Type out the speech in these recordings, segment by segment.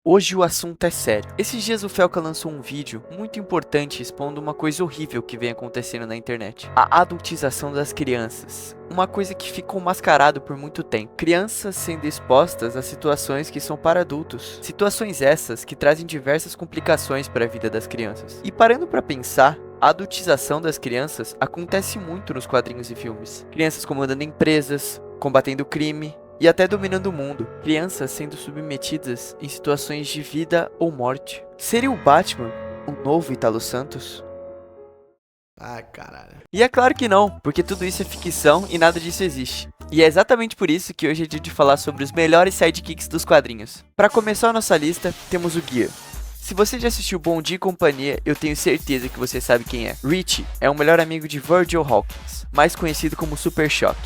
Hoje o assunto é sério. Esses dias o Felca lançou um vídeo muito importante expondo uma coisa horrível que vem acontecendo na internet. A adultização das crianças. Uma coisa que ficou mascarado por muito tempo. Crianças sendo expostas a situações que são para adultos. Situações essas que trazem diversas complicações para a vida das crianças. E parando para pensar, a adultização das crianças acontece muito nos quadrinhos e filmes. Crianças comandando empresas, combatendo o crime e até dominando o mundo. Crianças sendo submetidas em situações de vida ou morte. Seria o Batman o novo Italo Santos? Ai, caralho. E é claro que não, porque tudo isso é ficção e nada disso existe. E é exatamente por isso que hoje é dia de falar sobre os melhores sidekicks dos quadrinhos. Para começar a nossa lista, temos o Gear. Se você já assistiu Bom Dia e Companhia, eu tenho certeza que você sabe quem é. Richie é o melhor amigo de Virgil Hawkins, mais conhecido como Super Shock.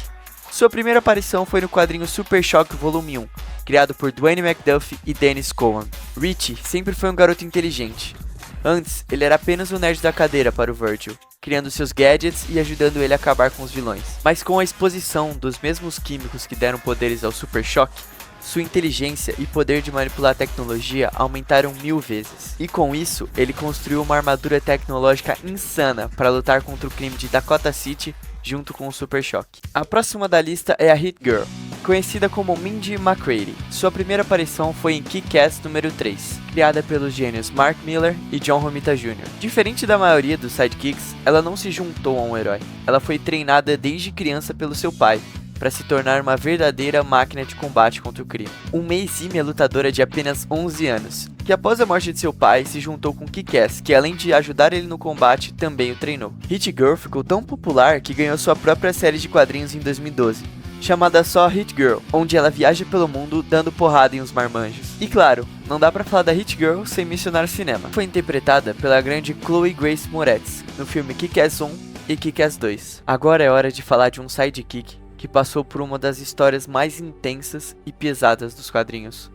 Sua primeira aparição foi no quadrinho Super Shock Volume 1, criado por Dwayne McDuffie e Dennis Cowan. Richie sempre foi um garoto inteligente. Antes, ele era apenas um nerd da cadeira para o Virgil, criando seus gadgets e ajudando ele a acabar com os vilões. Mas com a exposição dos mesmos químicos que deram poderes ao Super Shock, sua inteligência e poder de manipular a tecnologia aumentaram 1000 vezes. E com isso, ele construiu uma armadura tecnológica insana para lutar contra o crime de Dakota City junto com o Super Shock. A próxima da lista é a Hit Girl, conhecida como Mindy McCready. Sua primeira aparição foi em Kick-Ass número 3, criada pelos gênios Mark Millar e John Romita Jr. Diferente da maioria dos sidekicks, ela não se juntou a um herói. Ela foi treinada desde criança pelo seu pai, para se tornar uma verdadeira máquina de combate contra o crime. Uma exímia lutadora de apenas 11 anos, que após a morte de seu pai se juntou com Kick-Ass, que além de ajudar ele no combate, também o treinou. Hit Girl ficou tão popular que ganhou sua própria série de quadrinhos em 2012, chamada só Hit Girl, onde ela viaja pelo mundo dando porrada em uns marmanjos. E claro, não dá pra falar da Hit Girl sem mencionar o cinema. Foi interpretada pela grande Chloe Grace Moretz, no filme Kick-Ass 1 e Kick-Ass 2. Agora é hora de falar de um sidekick que passou por uma das histórias mais intensas e pesadas dos quadrinhos.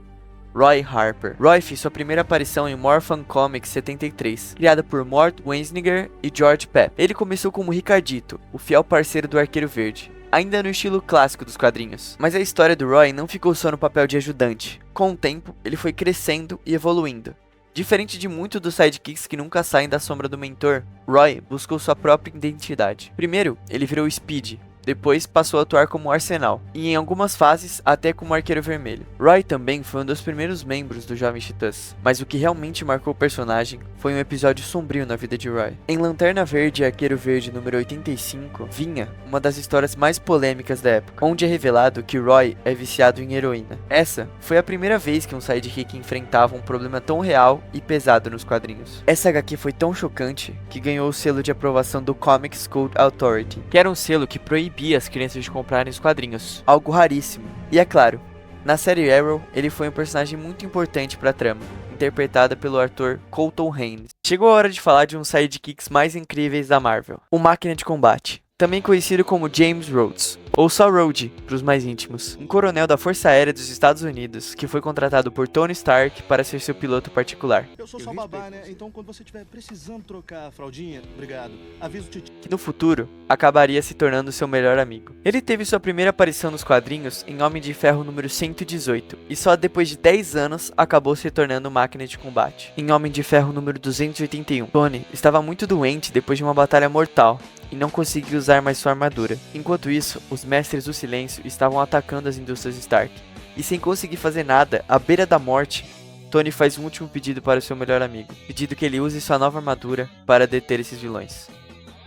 Roy Harper. Roy fez sua primeira aparição em Morphin Comics 73, criada por Mort Weisinger e George Pep. Ele começou como Ricardito, o fiel parceiro do Arqueiro Verde, ainda no estilo clássico dos quadrinhos. Mas a história do Roy não ficou só no papel de ajudante. Com o tempo, ele foi crescendo e evoluindo. Diferente de muitos dos sidekicks que nunca saem da sombra do mentor, Roy buscou sua própria identidade. Primeiro, ele virou Speed. Depois passou a atuar como Arsenal, e em algumas fases até como Arqueiro Vermelho. Roy também foi um dos primeiros membros do Jovens Titãs, mas o que realmente marcou o personagem foi um episódio sombrio na vida de Roy. Em Lanterna Verde e Arqueiro Verde número 85, vinha uma das histórias mais polêmicas da época, onde é revelado que Roy é viciado em heroína. Essa foi a primeira vez que um sidekick enfrentava um problema tão real e pesado nos quadrinhos. Essa HQ foi tão chocante que ganhou o selo de aprovação do Comics Code Authority, que era um selo que proibia as crianças de comprarem os quadrinhos, algo raríssimo. E é claro, na série Arrow, ele foi um personagem muito importante para a trama, interpretada pelo ator Colton Haynes. Chegou a hora de falar de um dos sidekicks mais incríveis da Marvel, o Máquina de Combate, também conhecido como James Rhodes, ou só Rhodey para os mais íntimos, um coronel da Força Aérea dos Estados Unidos que foi contratado por Tony Stark para ser seu piloto particular. Eu sou só babá, né? Então quando você estiver precisando trocar a fraldinha, obrigado, avisa o tio. Que no futuro acabaria se tornando seu melhor amigo. Ele teve sua primeira aparição nos quadrinhos em Homem de Ferro número 118, e só depois de 10 anos acabou se tornando Máquina de Combate. Em Homem de Ferro número 281, Tony estava muito doente depois de uma batalha mortal, e não conseguiu usar mais sua armadura. Enquanto isso, os Mestres do Silêncio estavam atacando as indústrias Stark, e sem conseguir fazer nada, à beira da morte, Tony faz um último pedido para o seu melhor amigo, pedindo que ele use sua nova armadura para deter esses vilões.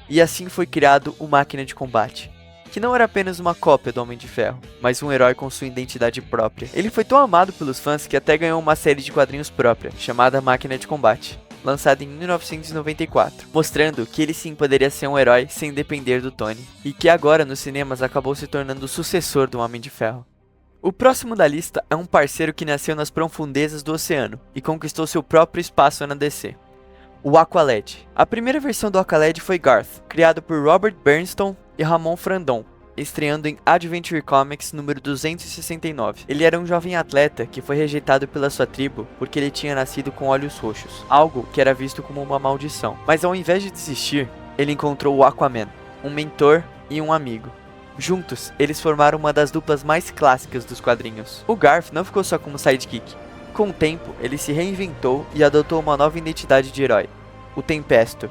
E assim foi criado o Máquina de Combate, que não era apenas uma cópia do Homem de Ferro, mas um herói com sua identidade própria. Ele foi tão amado pelos fãs que até ganhou uma série de quadrinhos própria, chamada Máquina de Combate, lançada em 1994, mostrando que ele sim poderia ser um herói sem depender do Tony, e que agora nos cinemas acabou se tornando o sucessor do Homem de Ferro. O próximo da lista é um parceiro que nasceu nas profundezas do oceano e conquistou seu próprio espaço na DC, o Aqualad. A primeira versão do Aqualad foi Garth, criado por Robert Bernstone e Ramon Frandon, estreando em Adventure Comics número 269. Ele era um jovem atleta que foi rejeitado pela sua tribo porque ele tinha nascido com olhos roxos, algo que era visto como uma maldição. Mas ao invés de desistir, ele encontrou o Aquaman, um mentor e um amigo. Juntos, eles formaram uma das duplas mais clássicas dos quadrinhos. O Garth não ficou só como sidekick, Com o tempo, ele se reinventou e adotou uma nova identidade de herói, o Tempestor,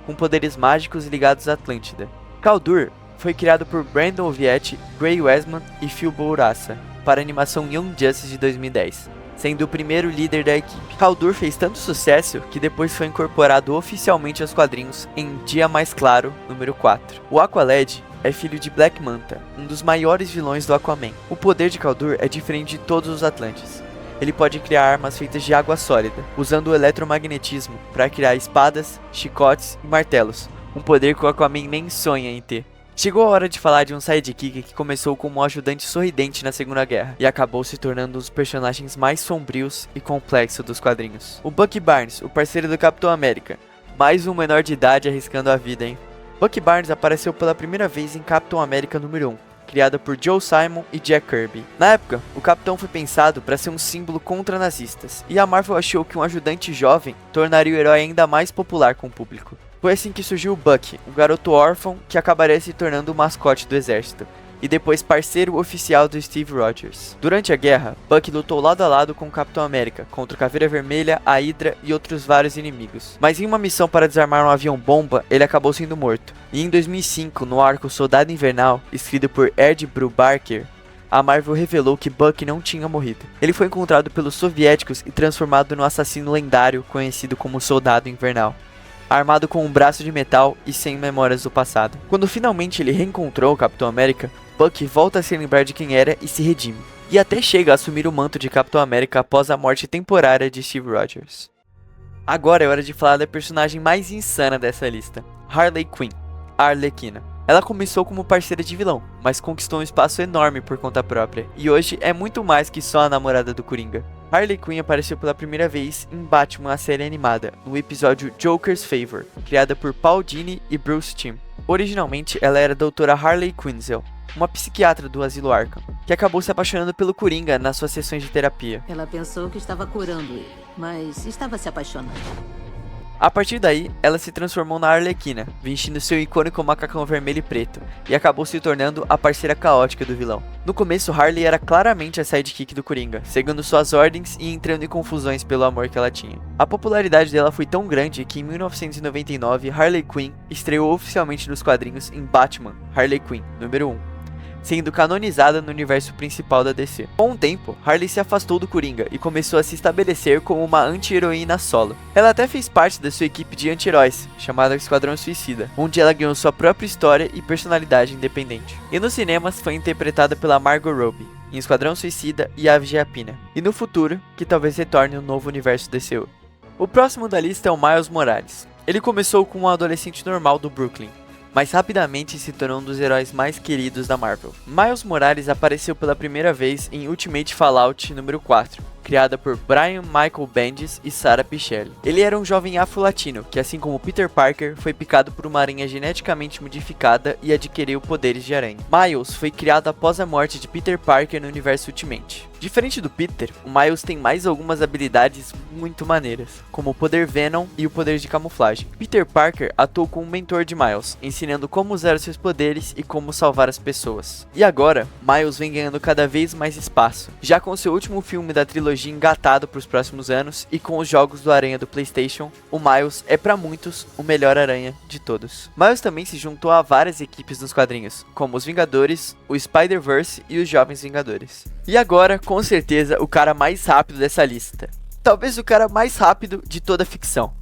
com poderes mágicos ligados à Atlântida. Kaldur foi criado por Brandon Vietti, Gray Westman e Phil Bourassa para a animação Young Justice de 2010, sendo o primeiro líder da equipe. Kaldur fez tanto sucesso que depois foi incorporado oficialmente aos quadrinhos em Dia Mais Claro, número 4. O Aqualad é filho de Black Manta, um dos maiores vilões do Aquaman. O poder de Kaldur é diferente de todos os Atlantes. Ele pode criar armas feitas de água sólida, usando o eletromagnetismo para criar espadas, chicotes e martelos, um poder que o Aquaman nem sonha em ter. Chegou a hora de falar de um sidekick que começou como um ajudante sorridente na Segunda Guerra e acabou se tornando um dos personagens mais sombrios e complexos dos quadrinhos. O Bucky Barnes, o parceiro do Capitão América, mais um menor de idade arriscando a vida, hein? Bucky Barnes apareceu pela primeira vez em Capitão América número 1, criada por Joe Simon e Jack Kirby. Na época, o Capitão foi pensado para ser um símbolo contra nazistas, e a Marvel achou que um ajudante jovem tornaria o herói ainda mais popular com o público. Foi assim que surgiu o Bucky, um garoto órfão que acabaria se tornando o mascote do exército, e depois parceiro oficial do Steve Rogers. Durante a guerra, Bucky lutou lado a lado com o Capitão América, contra o Caveira Vermelha, a Hydra e outros vários inimigos. Mas em uma missão para desarmar um avião-bomba, ele acabou sendo morto. E em 2005, no arco Soldado Invernal, escrito por Ed Brubaker, a Marvel revelou que Bucky não tinha morrido. Ele foi encontrado pelos soviéticos e transformado no assassino lendário conhecido como Soldado Invernal, armado com um braço de metal e sem memórias do passado. Quando finalmente ele reencontrou o Capitão América, Bucky volta a se lembrar de quem era e se redime, e até chega a assumir o manto de Capitão América após a morte temporária de Steve Rogers. Agora é hora de falar da personagem mais insana dessa lista, Harley Quinn, a Arlequina. Ela começou como parceira de vilão, mas conquistou um espaço enorme por conta própria, e hoje é muito mais que só a namorada do Coringa. Harley Quinn apareceu pela primeira vez em Batman, a série animada, no episódio Joker's Favor, criada por Paul Dini e Bruce Timm. Originalmente, ela era a doutora Harley Quinzel, uma psiquiatra do Asilo Arkham, que acabou se apaixonando pelo Coringa nas suas sessões de terapia. Ela pensou que estava curando ele, mas estava se apaixonando. A partir daí, ela se transformou na Arlequina, vestindo seu icônico macacão vermelho e preto, e acabou se tornando a parceira caótica do vilão. No começo, Harley era claramente a sidekick do Coringa, seguindo suas ordens e entrando em confusões pelo amor que ela tinha. A popularidade dela foi tão grande que em 1999, Harley Quinn estreou oficialmente nos quadrinhos em Batman, Harley Quinn, número 1. Sendo canonizada no universo principal da DC. Com o tempo, Harley se afastou do Coringa e começou a se estabelecer como uma anti-heroína solo. Ela até fez parte da sua equipe de anti-heróis, chamada Esquadrão Suicida, onde ela ganhou sua própria história e personalidade independente. E nos cinemas foi interpretada pela Margot Robbie, em Esquadrão Suicida e Aves de Rapina. E no futuro, que talvez retorne um novo universo DCU. O próximo da lista é o Miles Morales. Ele começou como um adolescente normal do Brooklyn, mas rapidamente se tornou um dos heróis mais queridos da Marvel. Miles Morales apareceu pela primeira vez em Ultimate Fallout número 4, criada por Brian Michael Bendis e Sarah Pichelli. Ele era um jovem afro-latino que, assim como Peter Parker, foi picado por uma aranha geneticamente modificada e adquiriu poderes de aranha. Miles foi criado após a morte de Peter Parker no universo Ultimate. Diferente do Peter, o Miles tem mais algumas habilidades muito maneiras, como o poder Venom e o poder de camuflagem. Peter Parker atuou como mentor de Miles, ensinando como usar seus poderes e como salvar as pessoas. E agora, Miles vem ganhando cada vez mais espaço, já com seu último filme da trilogia engatado para os próximos anos e com os jogos do Aranha do PlayStation, o Miles é para muitos o melhor Aranha de todos. Miles também se juntou a várias equipes nos quadrinhos, como os Vingadores, o Spider-Verse e os Jovens Vingadores. E agora, com certeza, o cara mais rápido dessa lista. Talvez o cara mais rápido de toda a ficção.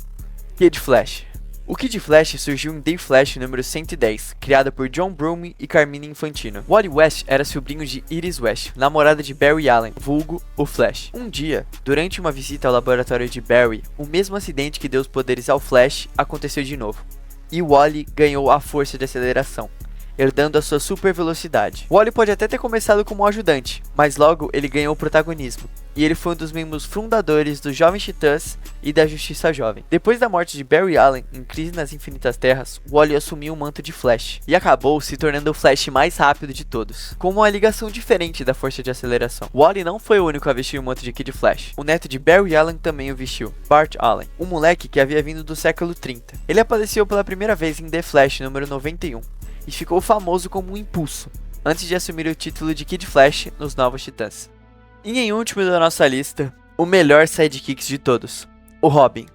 Kid Flash. O Kid Flash surgiu em The Flash número 110, criada por John Broome e Carmine Infantino. Wally West era sobrinho de Iris West, namorada de Barry Allen, vulgo o Flash. Um dia, durante uma visita ao laboratório de Barry, o mesmo acidente que deu os poderes ao Flash aconteceu de novo. E Wally ganhou a força de aceleração, herdando a sua super velocidade. Wally pode até ter começado como um ajudante, mas logo ele ganhou o protagonismo, e ele foi um dos membros fundadores dos Jovens Titãs e da Justiça Jovem. Depois da morte de Barry Allen em Crise nas Infinitas Terras, Wally assumiu o manto de Flash, e acabou se tornando o Flash mais rápido de todos, com uma ligação diferente da força de aceleração. Wally não foi o único a vestir o manto de Kid Flash, o neto de Barry Allen também o vestiu, Bart Allen, um moleque que havia vindo do século 30. Ele apareceu pela primeira vez em The Flash número 91, e ficou famoso como um impulso, antes de assumir o título de Kid Flash nos Novos Titãs. E em último da nossa lista, o melhor sidekick de todos, o Robin.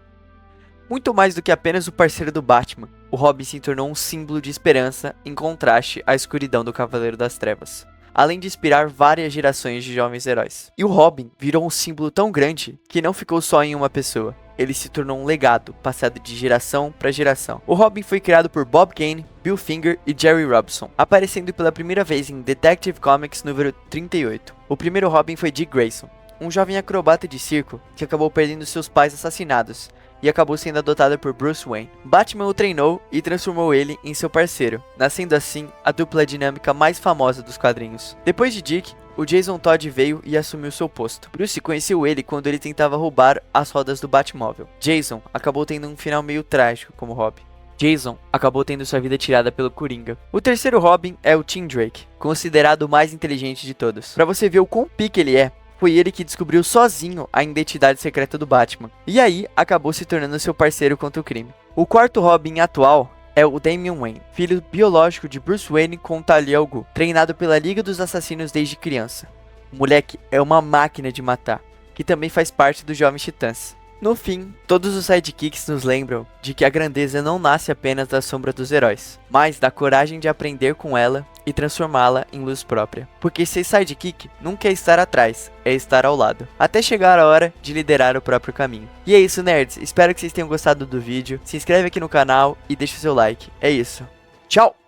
Muito mais do que apenas o parceiro do Batman, o Robin se tornou um símbolo de esperança em contraste à escuridão do Cavaleiro das Trevas, além de inspirar várias gerações de jovens heróis. E o Robin virou um símbolo tão grande que não ficou só em uma pessoa. Ele se tornou um legado, passado de geração para geração. O Robin foi criado por Bob Kane, Bill Finger e Jerry Robinson, aparecendo pela primeira vez em Detective Comics número 38. O primeiro Robin foi Dick Grayson, um jovem acrobata de circo que acabou perdendo seus pais assassinados e acabou sendo adotado por Bruce Wayne. Batman o treinou e transformou ele em seu parceiro, nascendo assim a dupla dinâmica mais famosa dos quadrinhos. Depois de Dick, o Jason Todd veio e assumiu seu posto. Bruce conheceu ele quando ele tentava roubar as rodas do Batmóvel. Jason acabou tendo um final meio trágico como Robin. Jason acabou tendo sua vida tirada pelo Coringa. O terceiro Robin é o Tim Drake, considerado o mais inteligente de todos. Pra você ver o quão pique ele é, foi ele que descobriu sozinho a identidade secreta do Batman. E aí, acabou se tornando seu parceiro contra o crime. O quarto Robin atual é o Damian Wayne, filho biológico de Bruce Wayne com Talia al Ghul, treinado pela Liga dos Assassinos desde criança. O moleque é uma máquina de matar, que também faz parte dos Jovens Titãs. No fim, todos os sidekicks nos lembram de que a grandeza não nasce apenas da sombra dos heróis, mas da coragem de aprender com ela e transformá-la em luz própria. Porque ser sidekick nunca é estar atrás, é estar ao lado, até chegar a hora de liderar o próprio caminho. E é isso, nerds, espero que vocês tenham gostado do vídeo, se inscreve aqui no canal e deixa o seu like. É isso, tchau!